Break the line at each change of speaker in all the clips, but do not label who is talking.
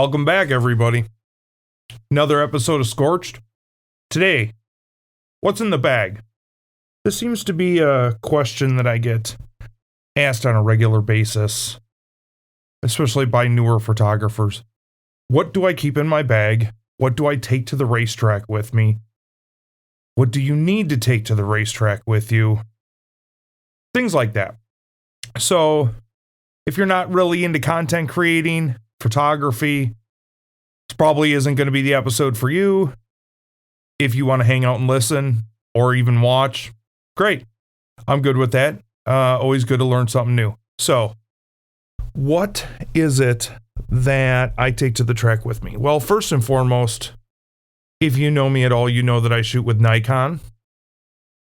Welcome back, everybody. Another episode of Scorched. Today, what's in the bag? This seems to be a question that I get asked on a regular basis, especially by newer photographers. What do I keep in my bag? What do I take to the racetrack with me? What do you need to take to the racetrack with you? Things like that. So, if you're not really into content creating, photography, this probably isn't going to be the episode for you. If you want to hang out and listen or even watch, great. I'm good with that. Always good to learn something new. So, what is it that I take to the track with me? Well, first and foremost, if you know me at all, you know that I shoot with Nikon.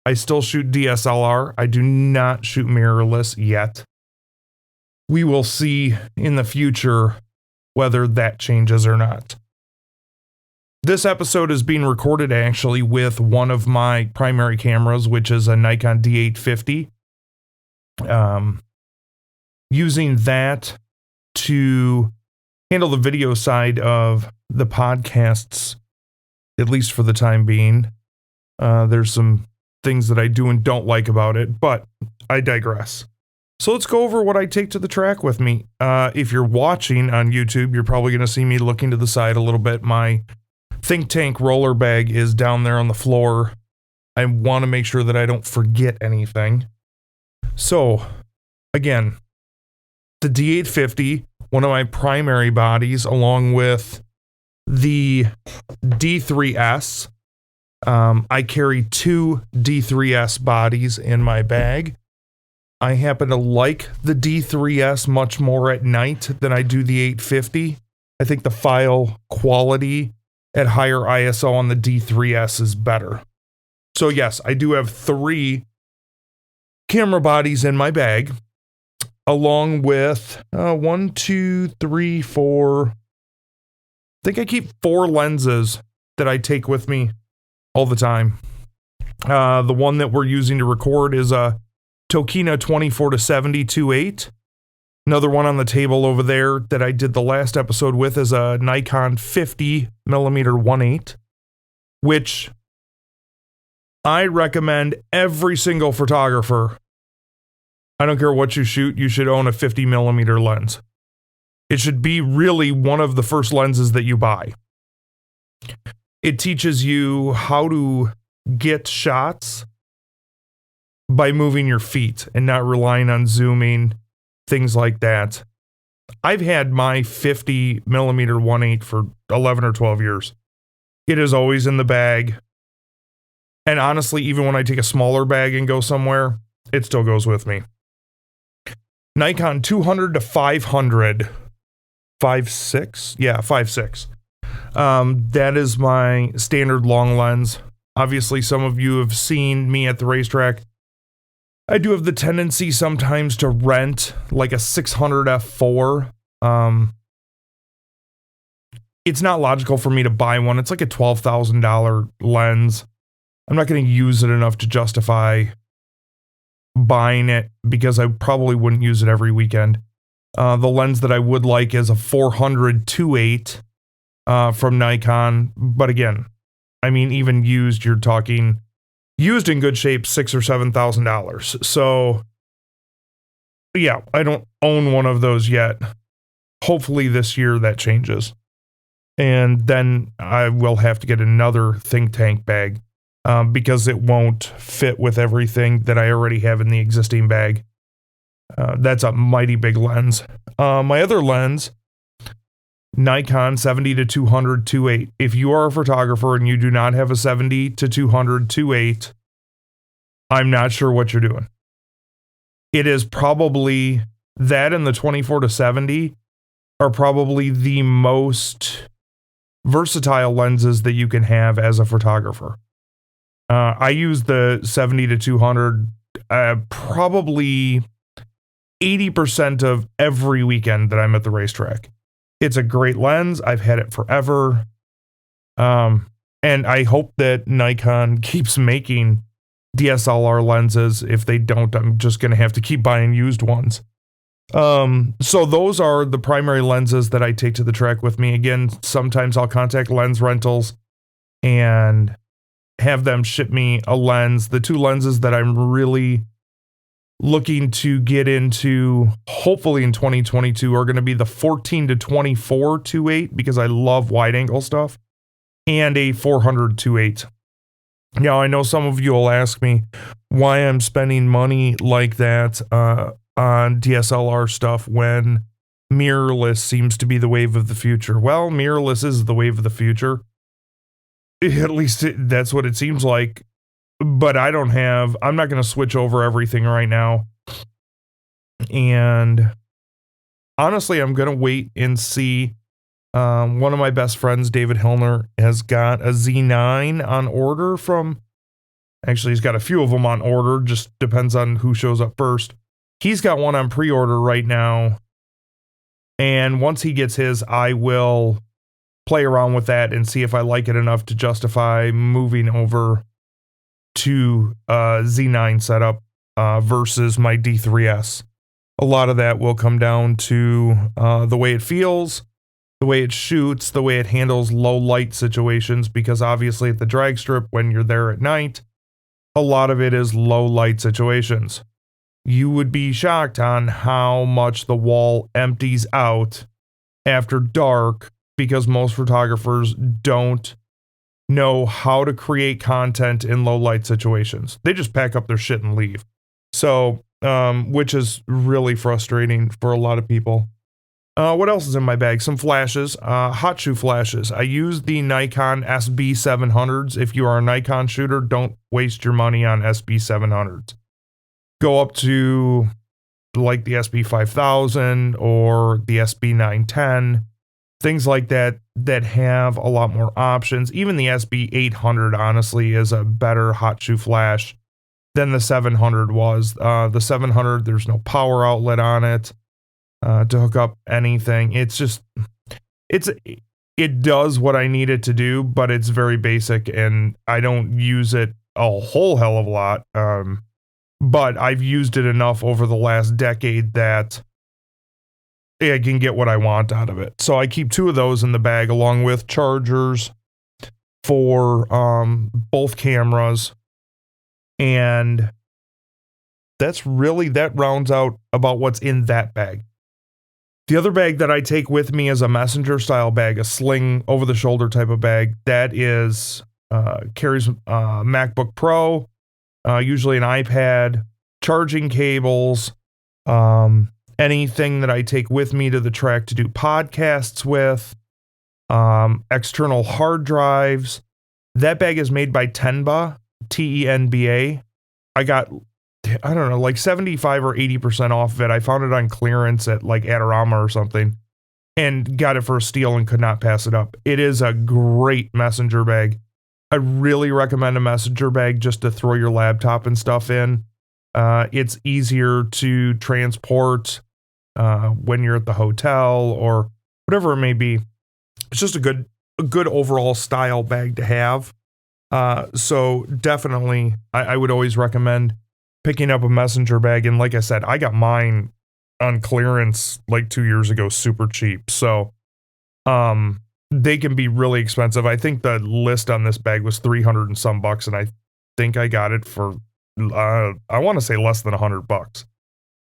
I still shoot DSLR. I do not shoot mirrorless yet. We will see in the future whether that changes or not. This episode is being recorded actually with one of my primary cameras, which is a Nikon D850. Using that to handle the video side of the podcasts, at least for the time being. There's some things that I do and don't like about it, but I digress. So let's go over what I take to the track with me. If you're watching on YouTube, you're probably going to see me looking to the side a little bit. My Think Tank roller bag is down there on the floor. I want to make sure that I don't forget anything. So, again, the D850, one of my primary bodies, along with the D3S. I carry two D3S bodies in my bag. I happen to like the D3S much more at night than I do the 850. I think the file quality at higher ISO on the D3S is better. So yes, I do have three camera bodies in my bag, along with 1, 2, 3, 4. I think I keep 4 lenses that I take with me all the time. The one that we're using to record is a Tokina 24-70 2.8. Another one on the table over there that I did the last episode with is a Nikon 50mm 1.8, which I recommend every single photographer. I don't care what you shoot, you should own a 50mm lens. It should be really one of the first lenses that you buy. It teaches you how to get shots by moving your feet and not relying on zooming, things like that. I've had my 50mm 1.8 for 11 or 12 years. It is always in the bag. And honestly, even when I take a smaller bag and go somewhere, it still goes with me. Nikon 200 to 500. 5.6? Yeah, 5.6. That is my standard long lens. Obviously, some of you have seen me at the racetrack. I do have the tendency sometimes to rent like a 600 f4. It's not logical for me to buy one. It's like a $12,000 lens. I'm not going to use it enough to justify buying it because I probably wouldn't use it every weekend. The lens that I would like is a 400 2.8 from Nikon. But again, I mean, even used, you're talking used in good shape, $6,000 or $7,000. So, yeah, I don't own one of those yet. Hopefully this year that changes. And then I will have to get another Think Tank bag because it won't fit with everything that I already have in the existing bag. That's a mighty big lens. My other lens, Nikon 70 to 200 2.8. If you are a photographer and you do not have a 70 to 200 2.8, I'm not sure what you're doing. It is probably that, and the 24 to 70 are probably the most versatile lenses that you can have as a photographer. I use the 70 to 200 probably 80% of every weekend that I'm at the racetrack. It's a great lens. I've had it forever. And I hope that Nikon keeps making DSLR lenses. If they don't, I'm just going to have to keep buying used ones. So those are the primary lenses that I take to the track with me. Again, sometimes I'll contact lens rentals and have them ship me a lens. The two lenses that I'm really looking to get into, hopefully in 2022, are going to be the 14 to 24 2.8 because I love wide angle stuff, and a 400 2.8. Now, I know some of you will ask me why I'm spending money like that on DSLR stuff when mirrorless seems to be the wave of the future. Well, mirrorless is the wave of the future. At least that's what it seems like. But I'm not going to switch over everything right now. And honestly, I'm going to wait and see. One of my best friends, David Hillner, has got a Z9 on order actually, he's got a few of them on order, just depends on who shows up first. He's got one on pre-order right now. And once he gets his, I will play around with that and see if I like it enough to justify moving over to Z9 setup versus my D3S. A lot of that will come down to the way it feels, the way it shoots, the way it handles low light situations, because obviously at the drag strip, when you're there at night, a lot of it is low light situations. You would be shocked on how much the wall empties out after dark because most photographers don't know how to create content in low light situations. They just pack up their shit and leave. So, which is really frustrating for a lot of people. What else is in my bag? Some flashes, hot shoe flashes. I use the Nikon SB700s. If you are a Nikon shooter, don't waste your money on SB700s. Go up to like the SB5000 or the SB910, things like that have a lot more options. Even the SB800, honestly, is a better hot shoe flash than the 700 was. The 700, there's no power outlet on it to hook up anything. It does what I need it to do, but it's very basic, and I don't use it a whole hell of a lot. But I've used it enough over the last decade that I can get what I want out of it. So I keep two of those in the bag along with chargers for both cameras. And that rounds out about what's in that bag. The other bag that I take with me is a messenger style bag, a sling over the shoulder type of bag that is carries MacBook Pro, usually an iPad, charging cables, anything that I take with me to the track to do podcasts with, external hard drives. That bag is made by Tenba, Tenba. I got, I don't know, like 75 or 80% off of it. I found it on clearance at like Adorama or something and got it for a steal and could not pass it up. It is a great messenger bag. I really recommend a messenger bag just to throw your laptop and stuff in. It's easier to transport when you're at the hotel or whatever it may be. It's just a good overall style bag to have. So definitely, I would always recommend picking up a messenger bag. And like I said, I got mine on clearance like 2 years ago, super cheap. So, they can be really expensive. I think the list on this bag was 300 and some bucks, and I think I got it for, I want to say less than $100.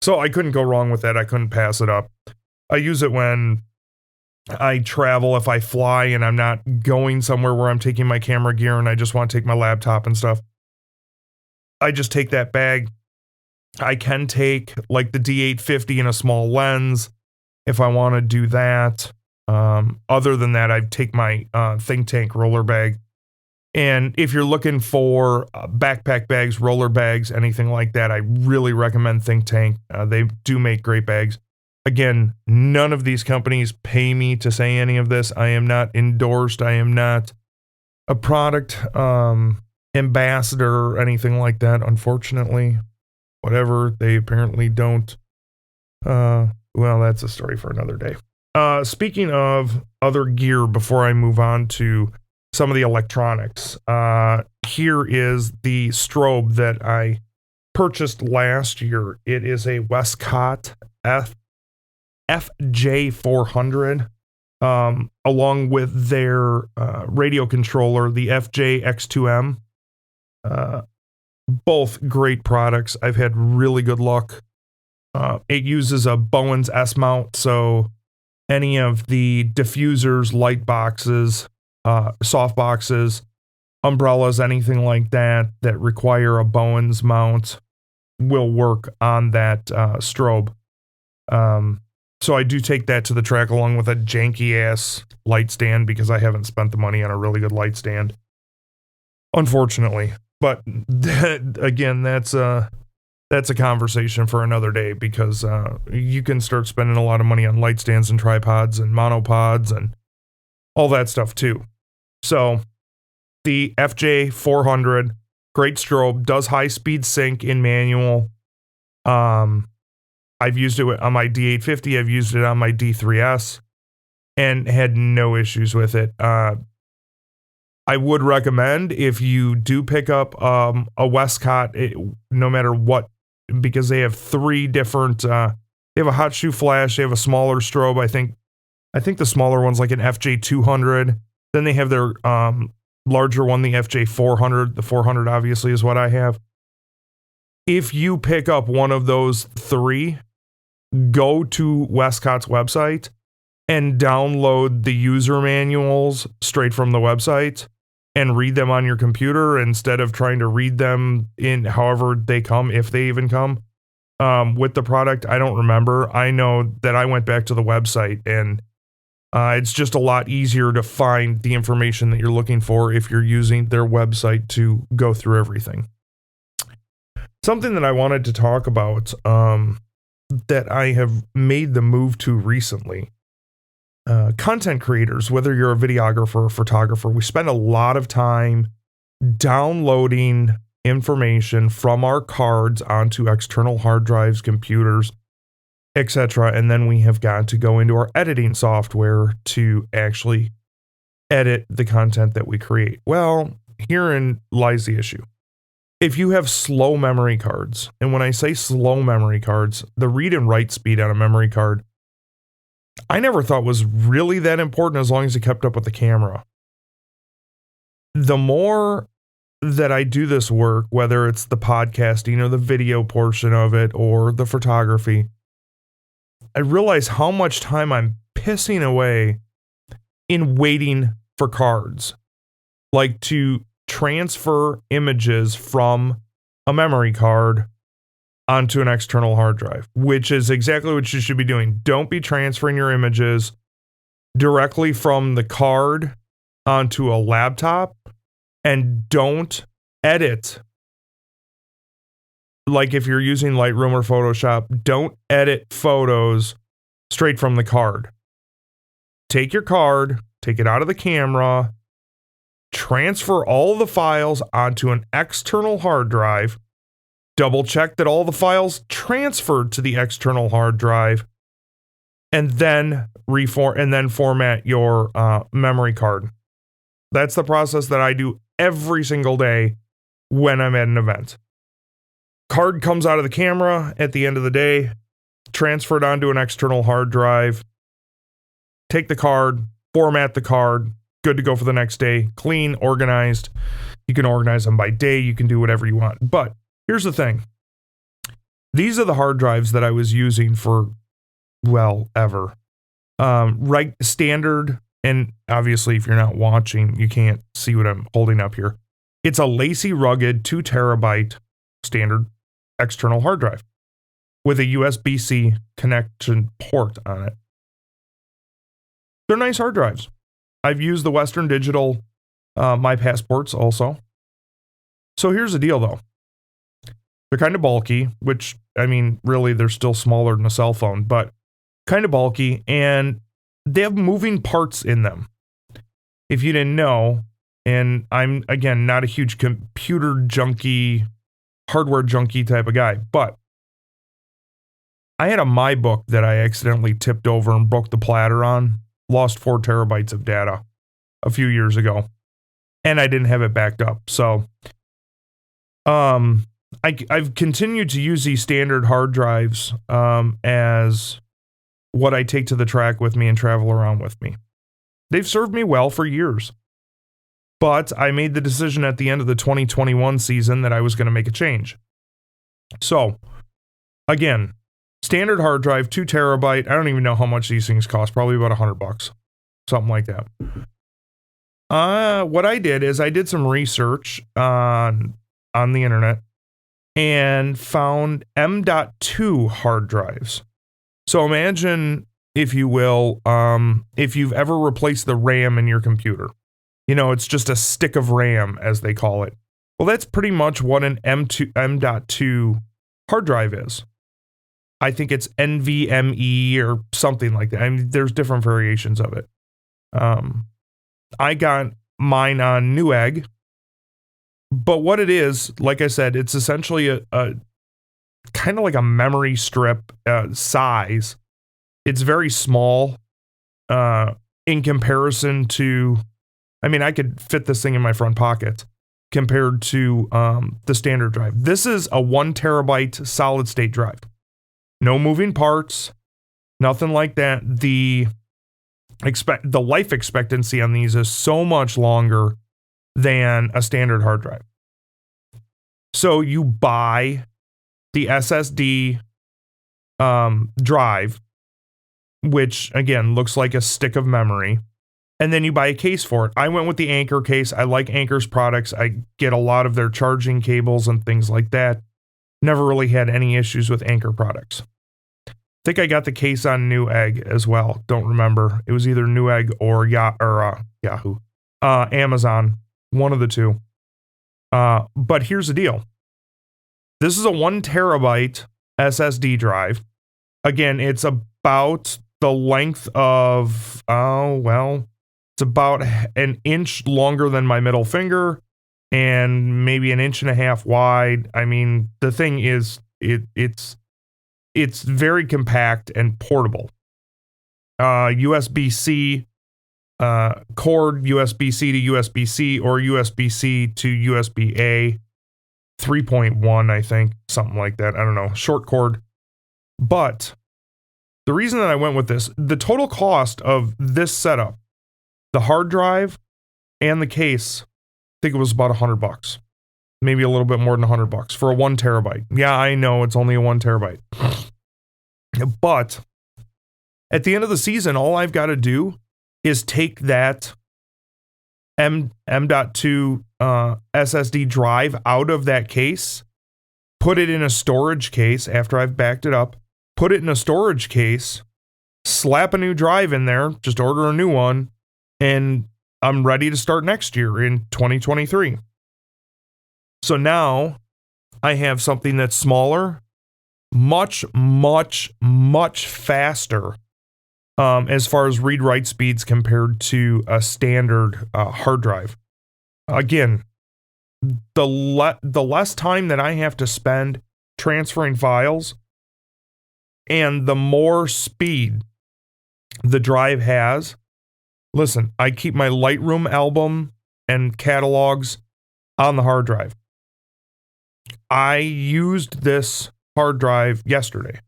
So I couldn't go wrong with that. I couldn't pass it up. I use it when I travel, if I fly and I'm not going somewhere where I'm taking my camera gear and I just want to take my laptop and stuff. I just take that bag. I can take like the D850 in a small lens if I want to do that. Other than that, I take my Think Tank roller bag. And if you're looking for backpack bags, roller bags, anything like that, I really recommend Think Tank. They do make great bags. Again, none of these companies pay me to say any of this. I am not endorsed. I am not a product ambassador or anything like that, unfortunately. Whatever, they apparently don't. Well, that's a story for another day. Speaking of other gear, before I move on to some of the electronics, here is the strobe that I purchased last year. It is a Westcott FJ400, along with their radio controller, the FJ-X2M. Both great products. I've had really good luck. It uses a Bowens S-mount, so any of the diffusers, light boxes, soft boxes, umbrellas, anything like that that require a Bowens mount will work on that strobe. So I do take that to the track along with a janky-ass light stand because I haven't spent the money on a really good light stand, unfortunately. But again, that's a conversation for another day because you can start spending a lot of money on light stands and tripods and monopods and all that stuff too. So the FJ400, great strobe, does high-speed sync in manual. I've used it on my D850. I've used it on my D3S and had no issues with it. I would recommend if you do pick up a Westcott, no matter what, because they have three different. They have a hot shoe flash. They have a smaller strobe. I think the smaller one's like an FJ200. Then they have their larger one, the FJ400. The 400 obviously is what I have. If you pick up one of those three, go to Westcott's website and download the user manuals straight from the website and read them on your computer instead of trying to read them in however they come, if they even come with the product. I don't remember. I know that I went back to the website and it's just a lot easier to find the information that you're looking for if you're using their website to go through everything. Something that I wanted to talk about that I have made the move to recently. Content creators, whether you're a videographer or photographer, we spend a lot of time downloading information from our cards onto external hard drives, computers, etc. And then we have got to go into our editing software to actually edit the content that we create. Well, herein lies the issue. If you have slow memory cards, and when I say slow memory cards, the read and write speed on a memory card, I never thought was really that important as long as it kept up with the camera. The more that I do this work, whether it's the podcasting or the video portion of it or the photography, I realize how much time I'm pissing away in waiting for cards. Like to transfer images from a memory card onto an external hard drive, which is exactly what you should be doing. Don't be transferring your images directly from the card onto a laptop, and don't edit. Like if you're using Lightroom or Photoshop, don't edit photos straight from the card. Take your card, take it out of the camera, transfer all the files onto an external hard drive, double check that all the files transferred to the external hard drive, and then format your memory card. That's the process that I do every single day when I'm at an event. Card comes out of the camera at the end of the day, transfer it onto an external hard drive, take the card, format the card, good to go for the next day, clean, organized. You can organize them by day, you can do whatever you want. But here's the thing. These are the hard drives that I was using for, well, ever. Right, standard, and obviously if you're not watching, you can't see what I'm holding up here. It's a lacy, rugged 2 terabyte standard external hard drive with a USB-C connection port on it. They're nice hard drives. I've used the Western Digital My Passports also. So here's the deal though. They're kind of bulky, which, I mean, really they're still smaller than a cell phone, but kind of bulky, and they have moving parts in them. If you didn't know, and I'm, again, not a huge computer junkie, hardware junkie type of guy, but I had a MyBook that I accidentally tipped over and broke the platter on, lost 4 terabytes of data a few years ago, and I didn't have it backed up. So, I've continued to use these standard hard drives as what I take to the track with me and travel around with me. They've served me well for years. But I made the decision at the end of the 2021 season that I was going to make a change. So, again, standard hard drive, 2 terabyte. I don't even know how much these things cost. Probably about $100, something like that. What I did is I did some research on the internet and found M.2 hard drives. So imagine, if you will, if you've ever replaced the RAM in your computer. It's just a stick of RAM, as they call it. Well, that's pretty much what an M.2 hard drive is. I think it's NVMe or something like that. I mean, there's different variations of it. I got mine on Newegg. But what it is, like I said, it's essentially a kind of like a memory strip size. It's very small in comparison to... I mean, I could fit this thing in my front pocket compared to the standard drive. This is a 1 terabyte solid state drive. No moving parts, nothing like that. The life expectancy on these is so much longer than a standard hard drive. So you buy the SSD drive, which again looks like a stick of memory. And then you buy a case for it. I went with the Anker case. I like Anker's products. I get a lot of their charging cables and things like that. Never really had any issues with Anker products. I think I got the case on Newegg as well. Don't remember. It was either Newegg or Yahoo. Amazon. One of the two. But here's the deal. This is a 1 terabyte SSD drive. Again, it's about the length of, it's about an inch longer than my middle finger and maybe an inch and a half wide. I mean, the thing is, it's very compact and portable. USB-C cord, USB-C to USB-C, or USB-C to USB-A 3.1, I think, something like that. I don't know, short cord. But the reason that I went with this, the total cost of this setup, the hard drive and the case, I think it was about $100, maybe a little bit more than $100 for a 1 terabyte. Yeah, I know it's only a 1 terabyte, but at the end of the season, all I've got to do is take that M.2 SSD drive out of that case, put it in a storage case after I've backed it up, put it in a storage case, slap a new drive in there, just order a new one, and I'm ready to start next year in 2023. So now I have something that's smaller, much, much, much faster as far as read-write speeds compared to a standard hard drive. Again, the less time that I have to spend transferring files and the more speed the drive has. Listen, I keep my Lightroom album and catalogs on the hard drive. I used this hard drive yesterday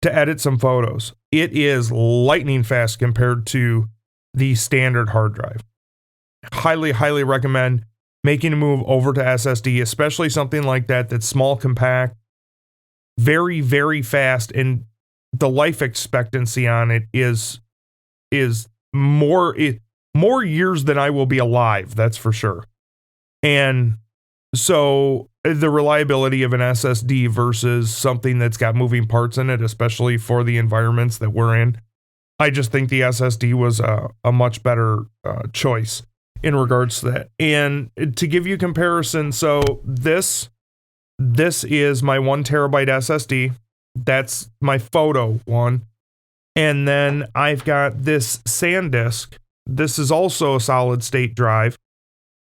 to edit some photos. It is lightning fast compared to the standard hard drive. Highly, highly recommend making a move over to SSD, especially something like that that's small, compact, very, very fast, and the life expectancy on it is more years than I will be alive, that's for sure. And so the reliability of an SSD versus something that's got moving parts in it, especially for the environments that we're in, I just think the SSD was a much better choice in regards to that. And to give you comparison, so this is my 1 terabyte SSD. That's my photo one. And then I've got this SanDisk. This is also a solid state drive.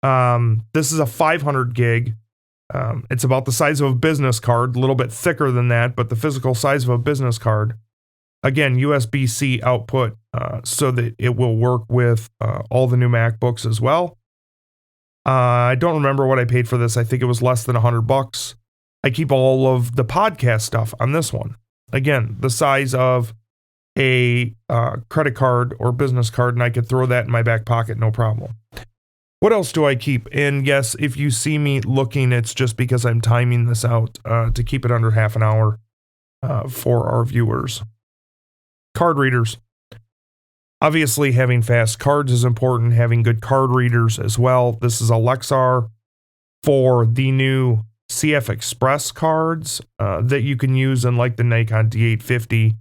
This is a 500 gig. It's about the size of a business card, a little bit thicker than that, but the physical size of a business card. Again, USB-C output, so that it will work with all the new MacBooks as well. I don't remember what I paid for this. I think it was less than $100. I keep all of the podcast stuff on this one. Again, the size of a credit card or business card, and I could throw that in my back pocket, no problem. What else do I keep? And yes, if you see me looking, it's just because I'm timing this out to keep it under half an hour for our viewers. Card readers. Obviously, having fast cards is important, having good card readers as well. This is a Lexar for the new CF Express cards that you can use in like the Nikon D850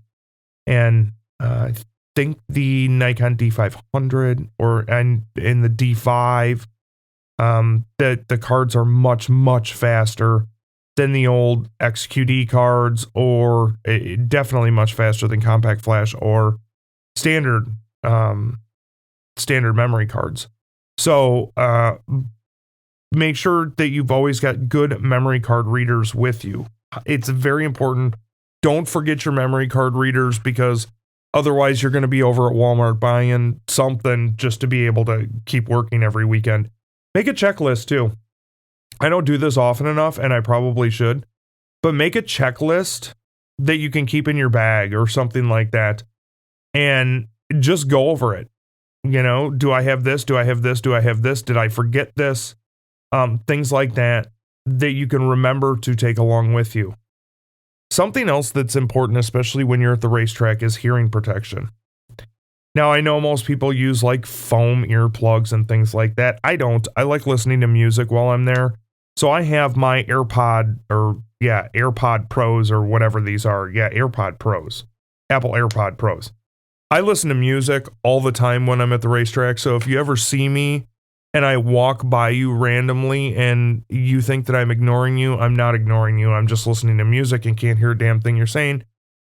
and I think the Nikon D500 and in the D5. The cards are much faster than the old XQD cards, or definitely much faster than compact flash or standard memory cards. So make sure that you've always got good memory card readers with you. It's very important. Don't forget your memory card readers, because otherwise you're going to be over at Walmart buying something just to be able to keep working every weekend. Make a checklist too. I don't do this often enough, and I probably should, but make a checklist that you can keep in your bag or something like that, and just go over it. You know, do I have this? Do I have this? Do I have this? Did I forget this? Things like that you can remember to take along with you. Something else that's important, especially when you're at the racetrack, is hearing protection. Now, I know most people use like foam earplugs and things like that. I don't. I like listening to music while I'm there. So I have my AirPod Pros or whatever these are. Yeah, AirPod Pros. Apple AirPod Pros. I listen to music all the time when I'm at the racetrack. So if you ever see me and I walk by you randomly and you think that I'm ignoring you, I'm not ignoring you. I'm just listening to music and can't hear a damn thing you're saying,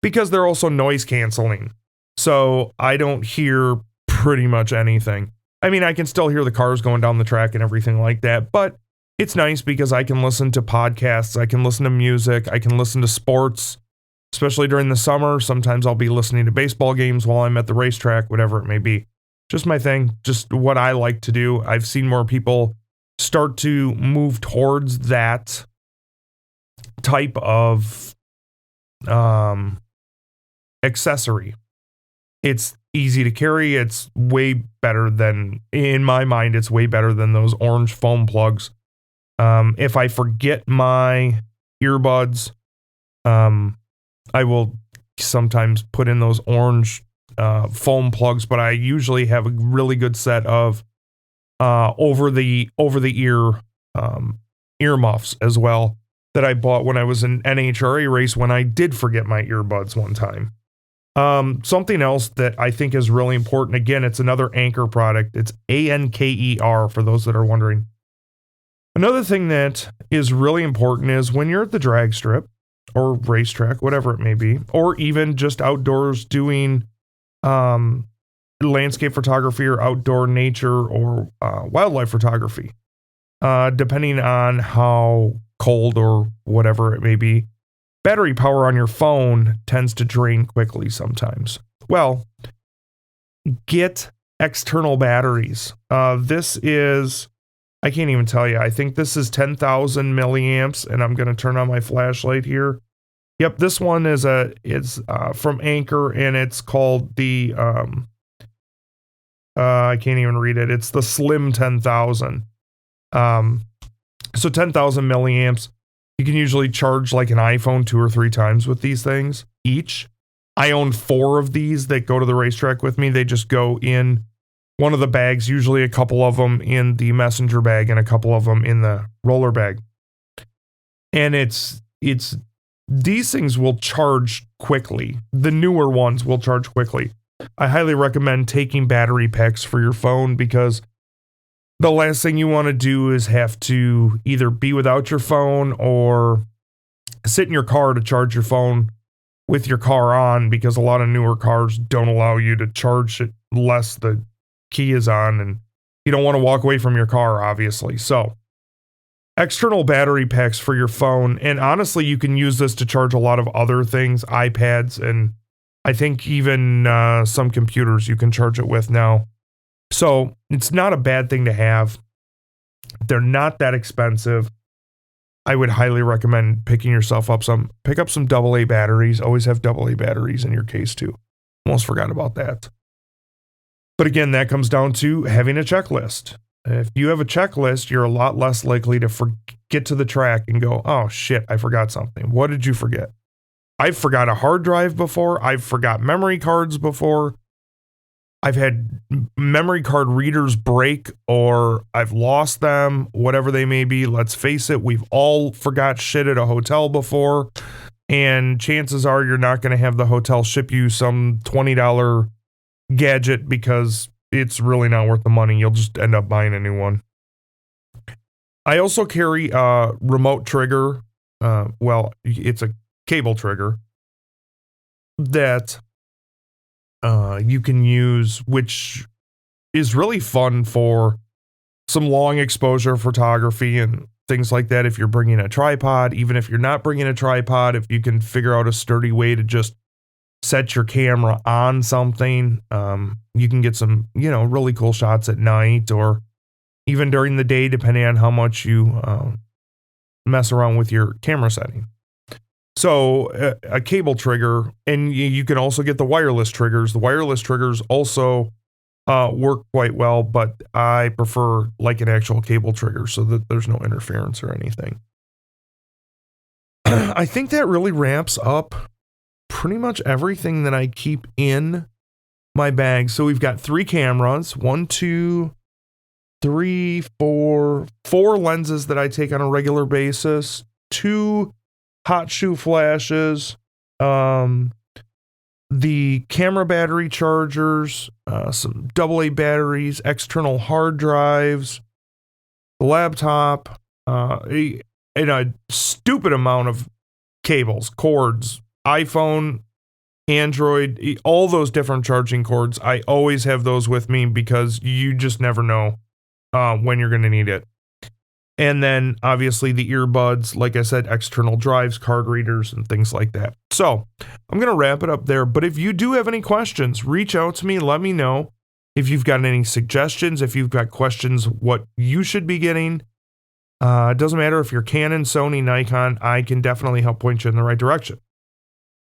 because they're also noise canceling. So I don't hear pretty much anything. I mean, I can still hear the cars going down the track and everything like that, but it's nice because I can listen to podcasts, I can listen to music, I can listen to sports, especially during the summer. Sometimes I'll be listening to baseball games while I'm at the racetrack, whatever it may be. Just my thing, just what I like to do. I've seen more people start to move towards that type of accessory. It's easy to carry. It's way better than, in my mind, it's way better than those orange foam plugs. If I forget my earbuds, I will sometimes put in those orange foam plugs, but I usually have a really good set of over the ear earmuffs as well that I bought when I was in NHRA race when I did forget my earbuds one time. Something else that I think is really important, again, it's another Anker product. It's Anker for those that are wondering. Another thing that is really important is when you're at the drag strip or racetrack, whatever it may be, or even just outdoors doing landscape photography or outdoor nature or wildlife photography, depending on how cold or whatever it may be, battery power on your phone tends to drain quickly sometimes. Well, get external batteries. This is, I can't even tell you, I think this is 10,000 milliamps, and I'm going to turn on my flashlight here. Yep, this one is from Anker, and it's called the I can't even read it. It's the Slim 10,000. So 10,000 milliamps. You can usually charge like an iPhone 2 or 3 times with these things each. I own 4 of these that go to the racetrack with me. They just go in one of the bags, usually a couple of them in the messenger bag and a couple of them in the roller bag. And it's these things will charge quickly. The newer ones will charge quickly. I highly recommend taking battery packs for your phone, because the last thing you want to do is have to either be without your phone or sit in your car to charge your phone with your car on, because a lot of newer cars don't allow you to charge it unless the key is on, and you don't want to walk away from your car, obviously. So external battery packs for your phone, and honestly, you can use this to charge a lot of other things, iPads, and I think even some computers you can charge it with now. So it's not a bad thing to have. They're not that expensive. I would highly recommend picking yourself up pick up some AA batteries. Always have AA batteries in your case too. Almost forgot about that. But again, that comes down to having a checklist. If you have a checklist, you're a lot less likely to get to the track and go, oh shit, I forgot something. What did you forget? I've forgot a hard drive before. I've forgot memory cards before. I've had memory card readers break, or I've lost them, whatever they may be. Let's face it, we've all forgot shit at a hotel before. And chances are you're not going to have the hotel ship you some $20 gadget because it's really not worth the money. You'll just end up buying a new one. I also carry a remote trigger. Well, it's a cable trigger that you can use, which is really fun for some long exposure photography and things like that. If you're bringing a tripod, even if you're not bringing a tripod, if you can figure out a sturdy way to just set your camera on something, you can get some, really cool shots at night or even during the day, depending on how much you mess around with your camera setting. So a cable trigger, and you can also get the wireless triggers. The wireless triggers also work quite well, but I prefer like an actual cable trigger so that there's no interference or anything. I think that really wraps up pretty much everything that I keep in my bag. So we've got 3 cameras, 1, 2, 3, 4 lenses that I take on a regular basis, 2 hot shoe flashes, the camera battery chargers, some AA batteries, external hard drives, the laptop, and a stupid amount of cables, cords, iPhone, Android, all those different charging cords. I always have those with me because you just never know when you're going to need it. And then obviously the earbuds, like I said, external drives, card readers, and things like that. So I'm going to wrap it up there. But if you do have any questions, reach out to me. Let me know if you've got any suggestions, if you've got questions, what you should be getting. It doesn't matter if you're Canon, Sony, Nikon. I can definitely help point you in the right direction.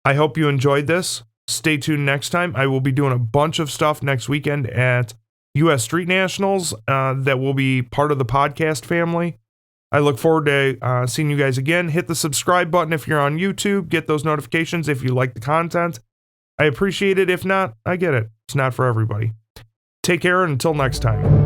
I hope you enjoyed this. Stay tuned next time. I will be doing a bunch of stuff next weekend at U.S. Street Nationals that will be part of the podcast family. I look forward to seeing you guys again. Hit the subscribe button if you're on YouTube. Get those notifications if you like the content. I appreciate it. If not, I get it. It's not for everybody. Take care, and until next time.